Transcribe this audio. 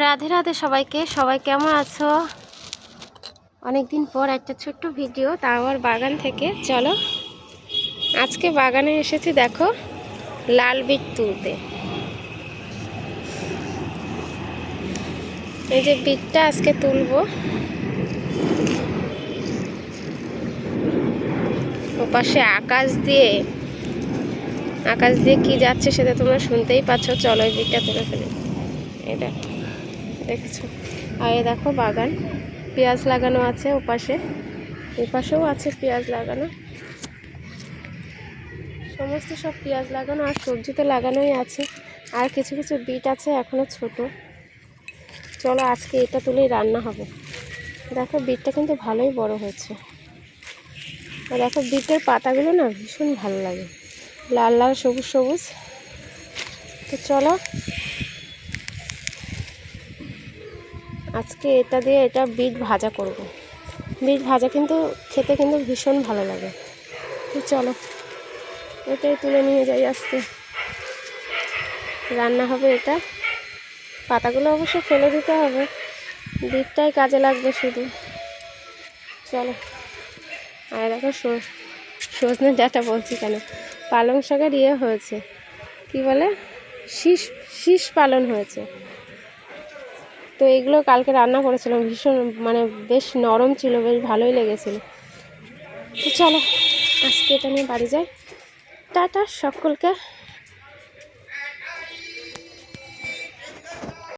রাধে রাধে সবাইকে। সবাই কেমন আছো? অনেকদিন পর একটা ছোট্ট ভিডিও, তাও আমার বাগান থেকে। চলো আজকে বাগানে এসেছি, দেখো লাল বিট তুলতে। এই যে বিটটা আজকে তুলবো। ওপাশে আকাশ দিয়ে কি যাচ্ছে সেটা তোমরা শুনতেই পাচ্ছ। চলো এই বিটটা তুলে ফেলি। এটা দেখেছো? আর এই দেখো বাগান, পেঁয়াজ লাগানো আছে ওপাশে, এপাশেও আছে পেঁয়াজ লাগানো। সমস্ত সব পেঁয়াজ লাগানো আর সবজি তো লাগানোই আছে, আর কিছু কিছু বিট আছে এখনও ছোট। চলো আজকে এটা তুলেই রান্না হবে। দেখো বিটটা কিন্তু ভালোই বড় হয়েছে। আর দেখো বিটের পাতাগুলো না ভীষণ ভালো লাগে, লাল লাল সবুজ সবুজ। তো চলো আজকে এটা দিয়ে বিট ভাজা করব। বিট ভাজা কিন্তু খেতে কিন্তু ভীষণ ভালো লাগে। তো চলো এটাই তুলে নিয়ে যাই, আজকে রান্না হবে এটা। পাতাগুলো অবশ্য ফেলে দিতে হবে, বিটটাই কাজে লাগবে শুধু। চলো। আর দেখো সজনে ডাঁটা বলছি কেন, পালং শাকের হয়েছে, কি বলে, শীষ পালন হয়েছে। তো এগুলো কালকে রান্না করেছিলাম, ভীষণ মানে বেশ নরম ছিল, বেশ ভালোই লেগেছিল। তো চলো আজকে এটা নিয়ে বাড়ি যাই। টাটা সকলকে।